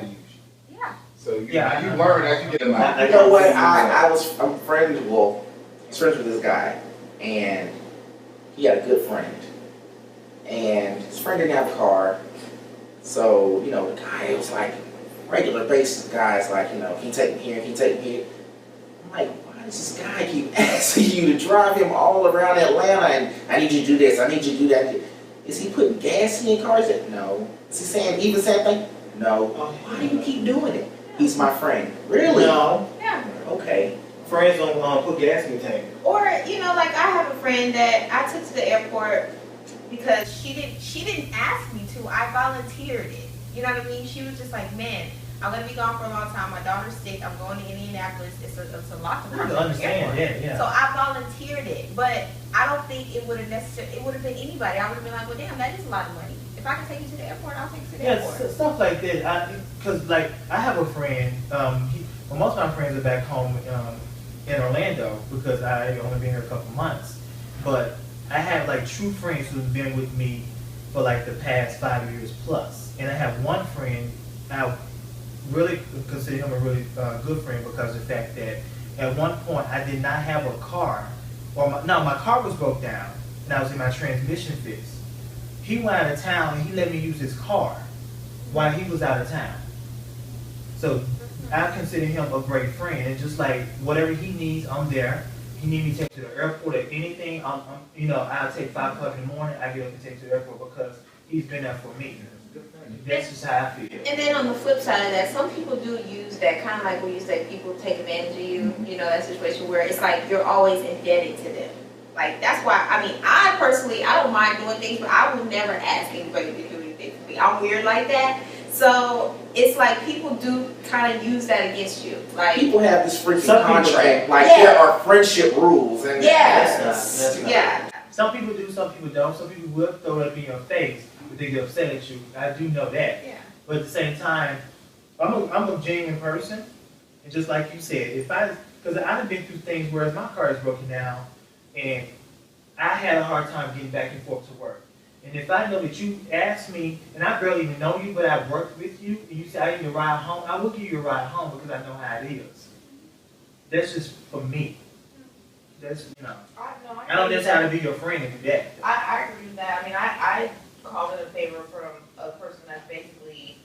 to use you. Yeah. So you learn as you get them out. You know what? I'm friends. Well, I was friends with this guy, and he had a good friend, and his friend didn't have a car, so the guy was like regular basis. Guys like he take me here, he take me here. I'm like, why does this guy keep asking you to drive him all around Atlanta? And I need you to do this, I need you to do that. Is he putting gas in your car? No. Is he saying even same thing? No. Why do you keep doing it? He's my friend. Really? No. Yeah. Okay. Friends don't put gas in the tank. Or like I have a friend that I took to the airport because she didn't ask me to. I volunteered it. You know what I mean? She was just like, man, I'm gonna be gone for a long time. My daughter's sick. I'm going to Indianapolis. It's a lot to I understand. Yeah. So I volunteered it, but I don't think it would have necessarily. It would have been anybody. I would have been like, well, damn, that is a lot of money. If I can take you to the airport, I'll take you to the airport. Stuff like that. Because like I have a friend. Most of my friends are back home in Orlando because I only been here a couple months. But I have like true friends who've been with me for like the past 5 years plus. And I have one friend. I really consider him a really good friend because of the fact that at one point I did not have a car, my car was broke down and I was in my transmission fix. He went out of town and he let me use his car while he was out of town. So I consider him a great friend. And just like whatever he needs, I'm there. He need me to take to the airport or anything, I'll take 5 o'clock in the morning, I get up and take to the airport because he's been there for me. That's just how I feel. And then on the flip side of that, some people do use that kind of like when you say people take advantage of you, that situation where it's like you're always indebted to them. Like that's why, I personally, I don't mind doing things, but I will never ask anybody to do anything for me. I'm weird like that. So it's like people do kind of use that against you. Like people have this freaking some contract. people, there are friendship rules, and that's not. Yeah. Some people do, some people don't. Some people will throw it up in your face if they get upset at you. I do know that. Yeah. But at the same time, I'm a genuine person, and just like you said, because I've been through things where my car is broken down, and I had a hard time getting back and forth to work. And if I know that you asked me, and I barely even know you, but I worked with you, and you say I need a ride home, I will give you a ride home because I know how it is. That's just for me. That's, I don't just have to be your friend and do that. I agree with that. I call it a favor from a person that's basically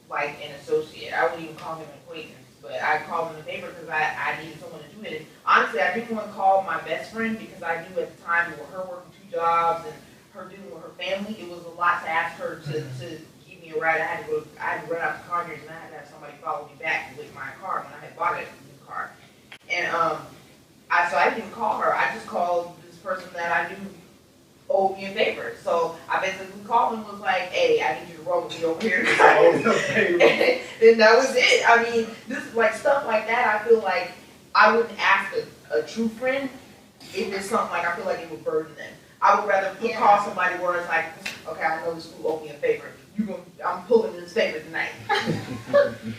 like an associate. I wouldn't even call him an acquaintance, but I called him a favor because I needed someone to do it. And honestly, I didn't want to call my best friend because I knew at the time with her working 2 jobs and her dealing with her family, it was a lot to ask her to give me a ride. I had to run out to Conyers and I had to have somebody follow me back with my car when I had bought a new car. And so I didn't call her. I just called this person that I knew owed me a favor. So I basically called and was like, hey, I need you to roll with me over here. And then that was it. This like stuff like that, I feel like I wouldn't ask a true friend if it's something like I feel like it would burden them. I would rather call somebody where it's like, okay, I know this fool owed me a favor. I'm pulling this favor tonight.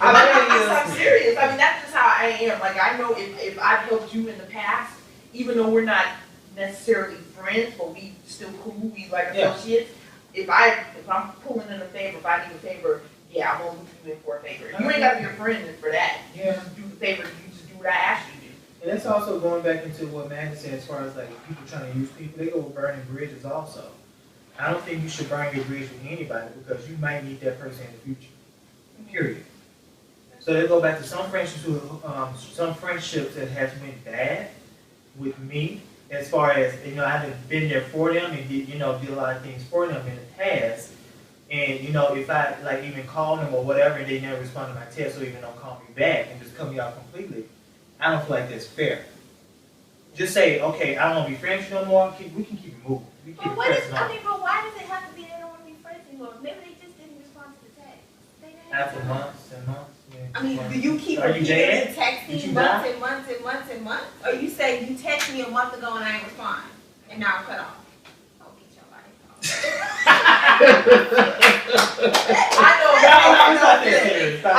I'm serious. That's just how I am. Like, I know if I've helped you in the past, even though we're not necessarily friends, but we still cool, we like associates. If I'm pulling in a favor, if I need a favor, I'm gonna look you in for a favor. You ain't gotta be a friend for that. You just do the favor, you just do what I asked you to do. And that's also going back into what Maggie said as far as like people trying to use people. They go burning bridges also. I don't think you should burn your bridge with anybody because you might need that person in the future. Period. So they go back to some friendships that has went bad with me as far as I haven't been there for them and did a lot of things for them in the past. And if I like even call them or whatever and they never respond to my text or even don't call me back and just cut me off completely, I don't feel like that's fair. Just say, okay, I don't want to be friends with you no more. We can keep it moving. We keep But it pressing on. but why does it have to be they don't want to be friends anymore? Maybe they just didn't respond to the text. After months and months. Yeah. Do you keep repeatedly texting months and months and months and months? Or you say you text me a month ago and I ain't respond, and now I'm cut off? I'll beat your life. I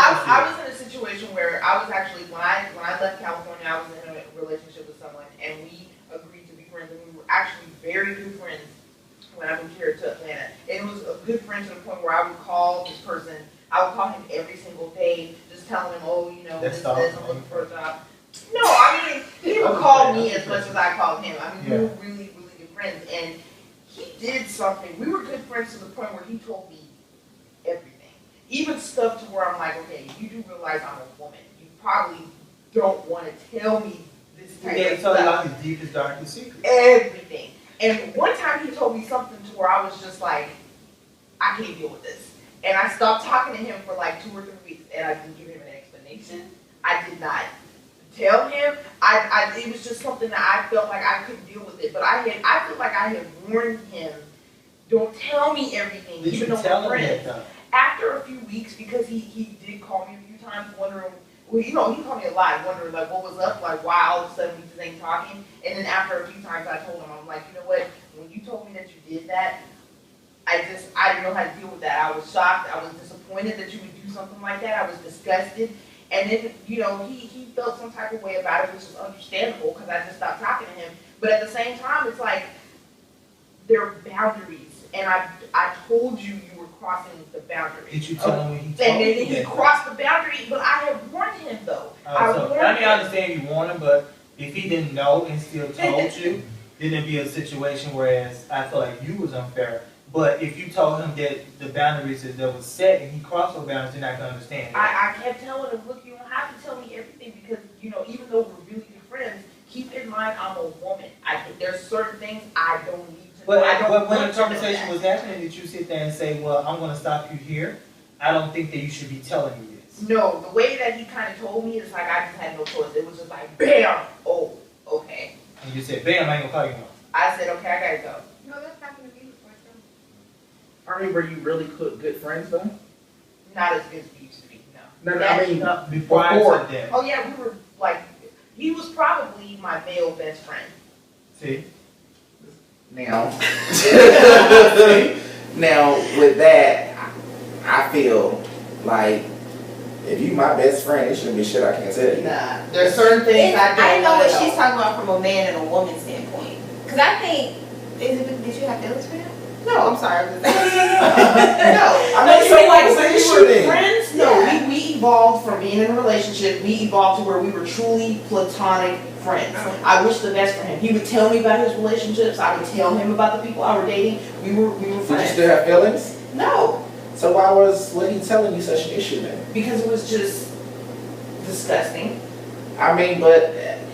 was in a situation where I was actually when I left California, I was in a relationship with someone, and we agreed to be friends, and we were actually very good friends when I moved here to Atlanta. And it was a good friend to the point where I would call this person. I would call him every every single day, just telling him, oh, you know, That's this, all. I'm looking for a job. No, I mean, he didn't call me as much as I called him. I mean, we were really, really good friends, and he did something. We were good friends to the point where he told me everything. Even stuff to where I'm like, okay, you do realize I'm a woman. You probably don't want to tell me this type Yeah, of he told you stuff. about his deepest, darkest secret. Everything. And one time he told me something to where I was just like, I can't deal with this. And I stopped talking to him for like 2 or 3 weeks, and I didn't give him an explanation. I did not tell him. It was just something that I felt like I couldn't deal with it. But I feel like I had warned him, don't tell me everything, Did even you though tell we're him friends. that though? After a few weeks, because he did call me a few times, wondering, well, you know, he called me a lot, wondering like what was up, like why all of a sudden we just ain't talking. And then after a few times, I told him, I'm like, you know what? When you told me that you did that, I didn't know how to deal with that. I was shocked. I was disappointed that you would do something like that. I was disgusted. And then, you know, he felt some type of way about it, which is understandable because I just stopped talking to him. But at the same time, it's like there are boundaries, and I told you were crossing the boundary. Did you tell him when he And told then you he that? crossed the boundary, but I had warned him though. I mean, I understand you warned him, but if he didn't know and still told you, then it'd be a situation whereas I feel like you was unfair. But if you told him that the boundaries that was set and he crossed those boundaries, then I can understand that. I kept telling him, look, you don't have to tell me everything because, you know, even though we're really good friends, keep in mind I'm a woman. There's certain things I don't need to know. I don't But when want the to know conversation that. was happening, did you sit there and say, well, I'm going to stop you here? I don't think that you should be telling me this. No, the way that he kind of told me is like I just had no choice. It was just like, bam, oh, okay. And you said, bam, I ain't going to call you no. I said, okay, I gotta go. No, that's happened to me before too. I mean, were you really good friends though? Not as good as we used to be, no. No, I mean, Before I before. said that. Oh yeah, we were like, he was probably my male best friend. See? Now, now with that, I feel like if you my best friend, it shouldn't be shit I can't tell you. Nah, there's certain things I don't I know wanna what she's talking about from a man and a woman standpoint. Because I think, did you have to illustrate it? No, I'm sorry. No, I no, mean, you mean like so when you we were shouldn't. friends? No, we evolved from being in a relationship. We evolved to where we were truly platonic friends. I wish the best for him. He would tell me about his relationships. I would tell him about the people I were dating. We were Did you friends. still have feelings? No, So why was what he telling you such an issue then? because it was just disgusting. I mean, but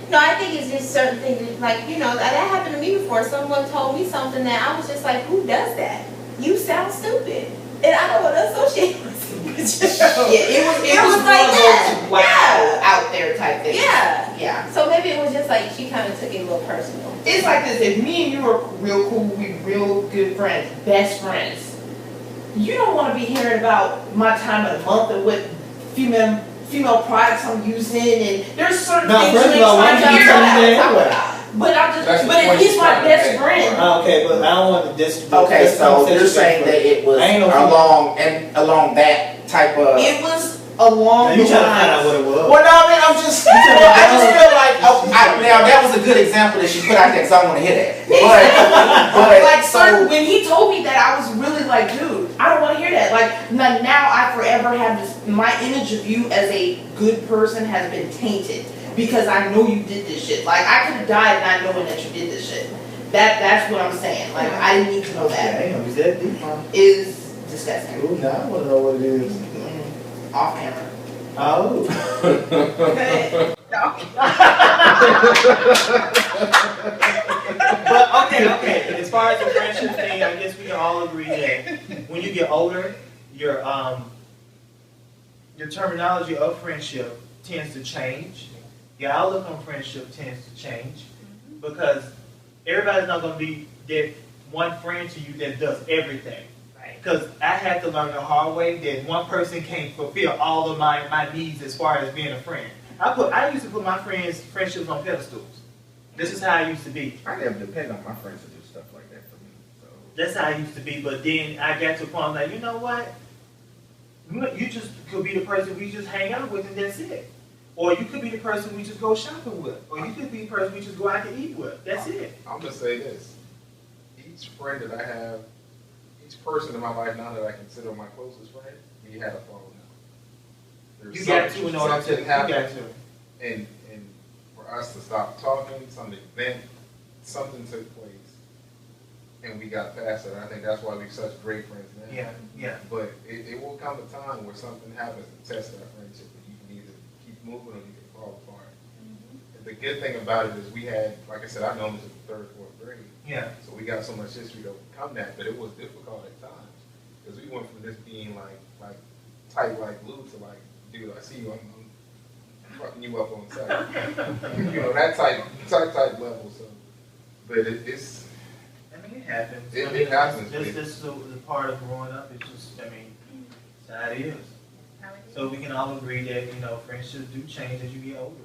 No, I think it's just certain things, like, you know, that happened to me before. Someone told me something that I was just like, who does that? You sound stupid. And I don't want to associate myself with you. Yeah, it It was was one like of that. those wow, out there type things. Yeah. Yeah. So maybe it was just like, she kind of took it a little personal. It's like this, if me and you are real cool, we real good friends, best friends, you don't want to be hearing about my time of the month and what female products I'm using, and there's certain No, things first you of all, ain't why trying did to you hear tell me that about. anyway? But That's the but if point he's she's my trying to best make. friend, Okay, but I don't want to dis. okay, this so conversation you're saying but that it was I ain't no- along that type of. it was along Now you the trying to find out lines. what it was. Well, no, I mean, I just feel like now that was a good example that she put out there because I want to hear that. But Like, so when he told me that, I was really like, dude, I don't want to hear that. Like, now I forever have this, my image of you as a good person has been tainted because I know you did this shit. Like, I could have died not knowing that you did this shit. That's what I'm saying. Like, I didn't need to know that. Damn, is that deep, huh? Is disgusting. Ooh, now I want to know what it is. Off camera. Oh. But okay. As far as the friendship thing, I guess we can all agree that when you get older, your terminology of friendship tends to change. Your outlook on friendship tends to change because everybody's not going to be that one friend to you that does everything. Right. Because I had to learn the hard way that one person can't fulfill all of my needs as far as being a friend. I used to put my friendships on pedestals. This is how I used to be. I never depend on my friends to do stuff like that for me. So That's how I used to be. But then I got to a point I'm like, you know what? You just could be the person we just hang out with and that's it. Or you could be the person we just go shopping with. Or you could be the person we just go out to eat with. That's it. I'm gonna say this. Each friend that I have, each person in my life now that I consider my closest friend, we had a falling out. You got to in order to, something you got happened, to. and for us to stop talking, some event, something took place, and we got past it. I think that's why we're such great friends now. Yeah, yeah. But it will come a time where something happens to test our friendship, and you can either keep moving or you can fall apart. And the good thing about it is we had, like I said, I know him since the 3rd, 4th grade. Yeah. So we got so much history to overcome that, but it was difficult at times. Because we went from this being like tight like glue to like, dude, I see you, I'm fucking you up on sight. You know, that type level. So, but it's. I mean, it happens. It I mean, happens. This is the part of growing up. It's just, I mean, it's how it is. So we can all agree that, you know, friendships do change as you get older.